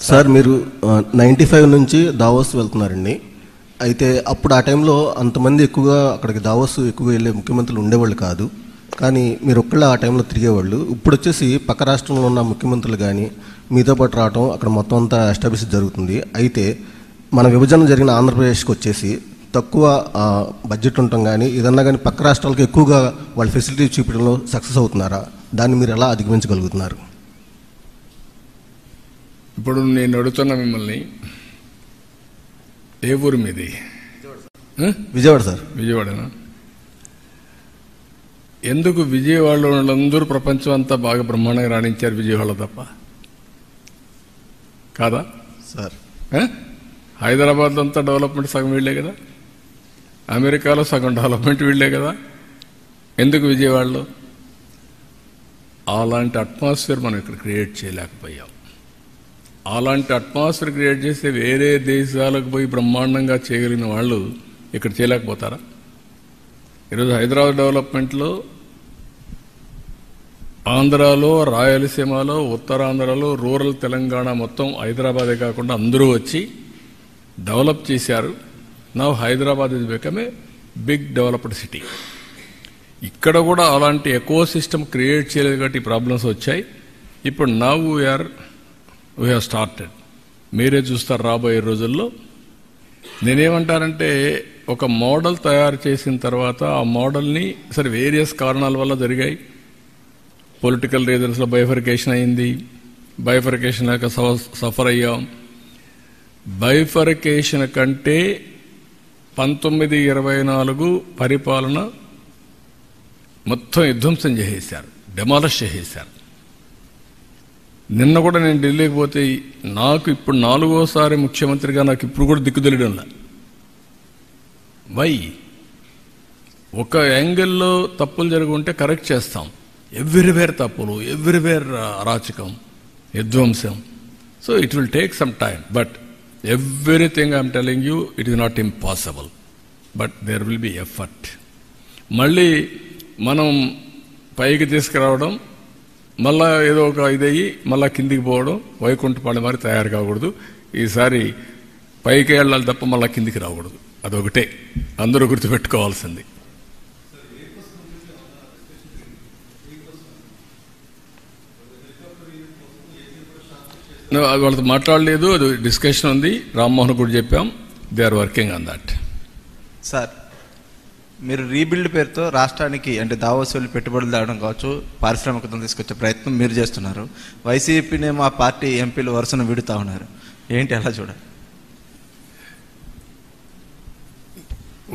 Sir మీరు 95 నుంచి Davos వెళ్తున్నారండి. అయితే అప్పుడు ఆ టైంలో అంతమంది ఎక్కువగా అక్కడికి దావోస్ ఎక్కువగా వెళ్ళే ముఖ్యమంత్రులు ఉండేవాళ్ళు కాదు, కానీ మీరు ఒక్కళ్ళే ఆ టైంలో తిరిగేవాళ్ళు. ఇప్పుడు వచ్చేసి పక్క రాష్ట్రంలో ఉన్న ముఖ్యమంత్రులు కానీ మీతో పాటు రావడం అక్కడ మొత్తం అంతా ఎస్టాబ్లిష్ జరుగుతుంది. అయితే మన విభజన జరిగిన ఆంధ్రప్రదేశ్కి వచ్చేసి తక్కువ బడ్జెట్ ఉండటం కానీ ఏదన్నా కానీ పక్క రాష్ట్రాలకు ఎక్కువగా వాళ్ళ ఫెసిలిటీ చూపించడంలో సక్సెస్ అవుతున్నారా? దాన్ని మీరు ఎలా అధిగమించగలుగుతున్నారు? ఇప్పుడు నేను అడుగుతున్నా మిమ్మల్ని, ఏ ఊరు మీది? విజయవాడ సార్. విజయవాడనా? ఎందుకు విజయవాడలో వాళ్ళందరూ ప్రపంచం అంతా బాగా బ్రహ్మాండంగా రాణించారు, విజయవాడ తప్ప కాదా సార్? హైదరాబాద్లో అంతా డెవలప్మెంట్ సగం వీళ్లే కదా, అమెరికాలో సగం డెవలప్మెంట్ వీళ్లే కదా, ఎందుకు విజయవాడలో? అలాంటి అట్మాస్ఫియర్ మనం ఇక్కడ క్రియేట్ చేయలేకపోయాం. అలాంటి అట్మాస్ఫియర్ క్రియేట్ చేస్తే వేరే దేశాలకు పోయి బ్రహ్మాండంగా చేయగలిగిన వాళ్ళు ఇక్కడ చేయలేకపోతారా? ఈరోజు హైదరాబాద్ డెవలప్మెంట్లో ఆంధ్రాలో, రాయలసీమలో, ఉత్తరాంధ్రలో, రూరల్ తెలంగాణ మొత్తం హైదరాబాదే కాకుండా అందరూ వచ్చి డెవలప్ చేశారు. Now Hyderabad is become a big developed city. ఇక్కడ కూడా అలాంటి ఎకో సిస్టమ్ క్రియేట్ చేయలేదు కాబట్టి ప్రాబ్లమ్స్ వచ్చాయి. ఇప్పుడు నౌ వీ హ్యావ్ స్టార్టెడ్. మీరే చూస్తారు రాబోయే రోజుల్లో. నేనేమంటానంటే, ఒక మోడల్ తయారు చేసిన తర్వాత ఆ మోడల్ని సరే వేరియస్ కారణాల వల్ల జరిగాయి. పొలిటికల్ రీజన్స్లో బైఫర్కేషన్ అయింది, బైఫర్కేషన్ లేక సఫర్ అయ్యాం. బైఫర్కేషన్ కంటే 1924 పరిపాలన మొత్తం విధ్వంసం చేసేశారు, డెమాలిష్ చేసేశారు. నిన్న కూడా నేను ఢిల్లీకి పోతే నాకు ఇప్పుడు 4వ ముఖ్యమంత్రిగా నాకు ఇప్పుడు కూడా దిక్కు తెలియడంలా. వై? ఒక యాంగిల్లో తప్పులు జరుగుంటే కరెక్ట్ చేస్తాం, ఎవ్రీవేర్ తప్పులు, ఎవ్రీవేర్ అరాచకం, విధ్వంసం. So it will take some time, but everything I'm telling you it is not impossible, but there will be effort. మళ్ళీ మనం పైకి తీసుకురావడం, మళ్ళా ఏదో ఒక ఇదయ్యి మళ్ళా కిందికి పోవడం, వైకుంఠపాళెం మరి తయారు కాకూడదు. ఈసారి పైకి వెళ్ళాలి తప్ప మళ్ళా కిందికి రాకూడదు. అదొకటే అందరూ గుర్తుపెట్టుకోవాల్సింది. వాళ్ళతో మాట్లాడలేదు, అది డిస్కషన్ ఉంది. రామ్మోహన్ కూడా చెప్పాం, they are working on that. Sir, మీరు రీబిల్డ్ పేరుతో రాష్ట్రానికి అంటే దావోస్ వెళ్ళి పెట్టుబడులు తేవడం కావచ్చు, పారిశ్రామికతను తీసుకొచ్చే ప్రయత్నం మీరు చేస్తున్నారు. వైసీపీనేమో ఆ పార్టీ ఎంపీలు వరుసను విడుతూ ఉన్నారు. ఏంటి ఎలా చూడాలి?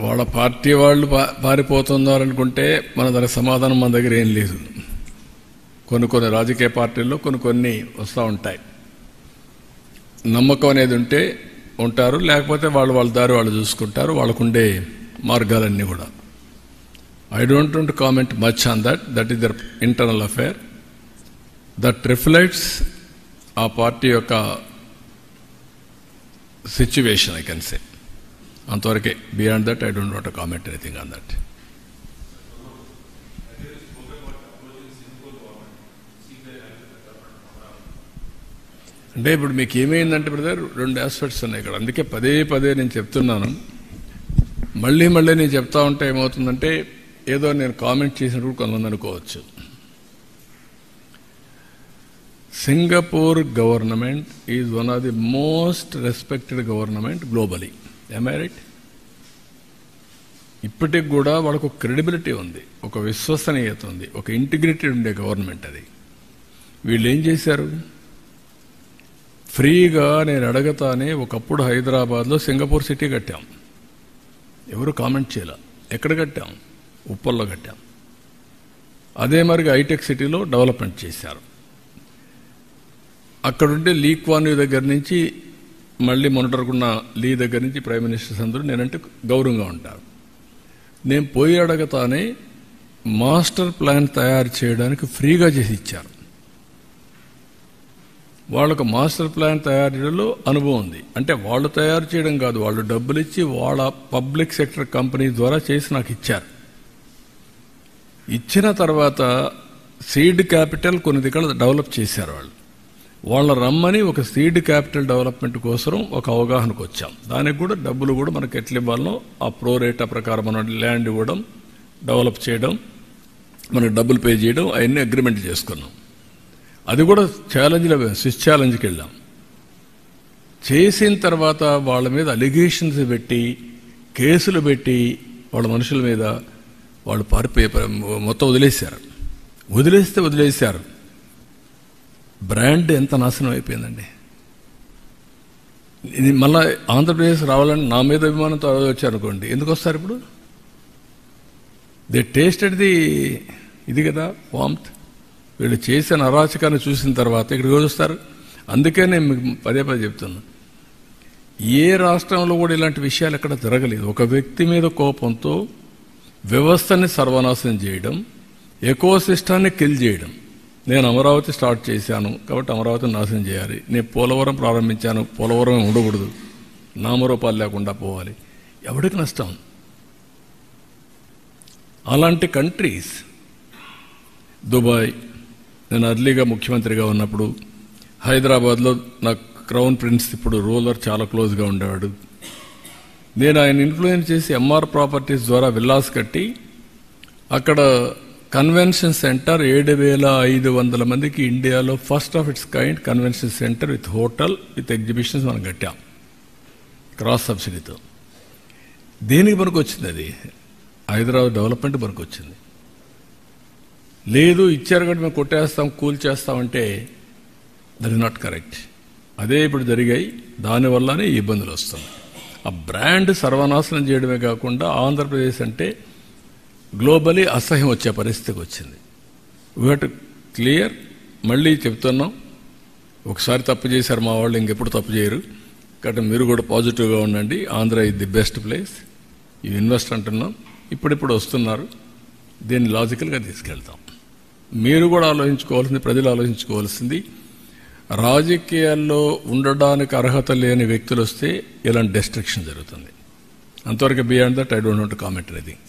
వాళ్ళ పార్టీ వాళ్ళు పారిపోతున్నారనుకుంటే మన దానికి సమాధానం మన దగ్గర ఏం లేదు. కొన్ని రాజకీయ పార్టీల్లో కొన్ని వస్తూ ఉంటాయి. నమ్మకం అనేది ఉంటే ఉంటారు, లేకపోతే వాళ్ళ దారి వాళ్ళు చూసుకుంటారు, వాళ్ళకుండే మార్గాలన్నీ కూడా. I don't want to comment much on that is there internal affair. That reflects ఆ పార్టీ యొక్క సిచ్యువేషన్, ఐ కెన్ సే. అంతవరకే. Beyond that I don't want to comment anything on that. అంటే ఇప్పుడు మీకు ఏమైందంటే బ్రదర్, 2 ఆస్పెక్ట్స్ ఉన్నాయి ఇక్కడ. అందుకే పదే నేను చెప్తున్నాను. మళ్ళీ నేను చెప్తా ఉంటే ఏమవుతుందంటే, ఏదో నేను కామెంట్ చేసినప్పుడు కొంతమంది అనుకోవచ్చు. Singapore government is one of the most respected government globally. am I right? ఇప్పటికి కూడా వాళ్ళకు ఒక క్రెడిబిలిటీ ఉంది, ఒక విశ్వసనీయత ఉంది, ఒక ఇంటిగ్రిటీ ఉండే గవర్నమెంట్ అది. వీళ్ళు ఏం చేశారు? ఫ్రీగా నేను అడగతానే ఒకప్పుడు హైదరాబాద్లో సింగపూర్ సిటీ కట్టాం. ఎవరు కామెంట్ చేయాల. ఎక్కడ కట్టాం? ఉప్పల్లో కట్టాం. అదే మరిగా హైటెక్ సిటీలో డెవలప్మెంట్ చేశారు. అక్కడుండే లీ క్వాన్ యూ దగ్గర నుంచి మళ్ళీ మొన్నటరుకున్న లీ దగ్గర నుంచి ప్రైమ్ మినిస్టర్స్ అందరూ నేనంటే గౌరవంగా ఉంటారు. నేను పోయి అడగతానే మాస్టర్ ప్లాన్ తయారు చేయడానికి ఫ్రీగా చేసి ఇచ్చారు. వాళ్ళకు మాస్టర్ ప్లాన్ తయారీలో అనుభవం ఉంది. అంటే వాళ్ళు తయారు చేయడం కాదు, వాళ్ళు డబ్బులు ఇచ్చి వాళ్ళ పబ్లిక్ సెక్టర్ కంపెనీ ద్వారా చేసి నాకు ఇచ్చారు. ఇచ్చిన తర్వాత సీడ్ క్యాపిటల్ కొన్ని దగ్గర డెవలప్ చేశారు వాళ్ళు. వాళ్ళ రమ్మని ఒక సీడ్ క్యాపిటల్ డెవలప్మెంట్ కోసం ఒక అవగాహనకు వచ్చాం. దానికి కూడా డబ్బులు కూడా మనకి ఎట్లా ఇవ్వాలనో ఆ ప్రోరేటా ప్రకారం మనం ల్యాండ్ ఇవ్వడం, డెవలప్ చేయడం, మనకు డబ్బులు పే చేయడం అవన్నీ అగ్రిమెంట్ చేసుకున్నాం. అది కూడా ఛాలెంజ్లో స్విచ్ ఛాలెంజ్కి వెళ్ళాం. చేసిన తర్వాత వాళ్ళ మీద అలిగేషన్స్ పెట్టి కేసులు పెట్టి వాళ్ళ మనుషుల మీద వాళ్ళు మొత్తం వదిలేశారు. బ్రాండ్ ఎంత నాశనం అయిపోయిందండి. ఇది మళ్ళీ ఆంధ్రప్రదేశ్ రావాలని నా మీద అభిమానంతో వచ్చారనుకోండి, ఎందుకు వస్తారు ఇప్పుడు? దే టేస్టెడ్ ఇది కదా వామ్త్. వీళ్ళు చేసిన అరాచకాన్ని చూసిన తర్వాత ఇక్కడికి వస్తారు. అందుకే నేను మీకు పదే చెప్తున్నా, ఏ రాష్ట్రంలో కూడా ఇలాంటి విషయాలు ఎక్కడ జరగలేదు. ఒక వ్యక్తి మీద కోపంతో వ్యవస్థని సర్వనాశనం చేయడం, ఎకోసిస్టాన్ని కిల్ చేయడం. నేను అమరావతి స్టార్ట్ చేశాను కాబట్టి అమరావతిని నాశనం చేయాలి. నేను పోలవరం ప్రారంభించాను, పోలవరం ఉండకూడదు, నామరూపాలు లేకుండా పోవాలి. ఎవరికి నష్టం? అలాంటి కంట్రీస్, దుబాయ్, నేను అర్లీగా ముఖ్యమంత్రిగా ఉన్నప్పుడు హైదరాబాద్లో నాకు క్రౌన్ ప్రిన్స్ ఇప్పుడు రూలర్ చాలా క్లోజ్గా ఉండేవాడు. నేను ఆయన ఇన్ఫ్లుయెన్స్ చేసి ఎంఆర్ ప్రాపర్టీస్ ద్వారా విల్లాస్ కట్టి అక్కడ కన్వెన్షన్ సెంటర్ 7,500 మందికి ఇండియాలో first of it's kind convention centre with hotel with exhibitions మనం కట్టాం క్రాస్ సబ్సిడీతో. దేనికి పనికి వచ్చింది? అది హైదరాబాద్ డెవలప్మెంట్ పనికి వచ్చింది. లేదు ఇచ్చారు కాబట్టి మేము కొట్టేస్తాం, కూల్ చేస్తామంటే దట్ ఇస్ నాట్ కరెక్ట్. అదే ఇప్పుడు జరిగాయి. దానివల్లనే ఈ ఇబ్బందులు వస్తున్నాయి. ఆ బ్రాండ్ సర్వనాశనం చేయడమే కాకుండా ఆంధ్రప్రదేశ్ అంటే గ్లోబలీ అసహ్యం వచ్చే పరిస్థితికి వచ్చింది. We have to clear. మళ్ళీ చెప్తున్నాం, ఒకసారి తప్పు చేశారు మా వాళ్ళు, ఇంకెప్పుడు తప్పు చేయరు. కాబట్టి మీరు కూడా పాజిటివ్గా ఉండండి. Andhra is the best place. You invest అంటున్నాం. ఇప్పుడిప్పుడు వస్తున్నారు. దీన్ని లాజికల్గా తీసుకెళ్తాం. మీరు కూడా ఆలోచించుకోవాల్సింది, ప్రజలు ఆలోచించుకోవాల్సింది, రాజకీయాల్లో ఉండడానికి అర్హత లేని వ్యక్తులు వస్తే ఇలాంటి డెస్ట్రక్షన్ జరుగుతుంది. అంతవరకు beyond that I don't want to comment anything.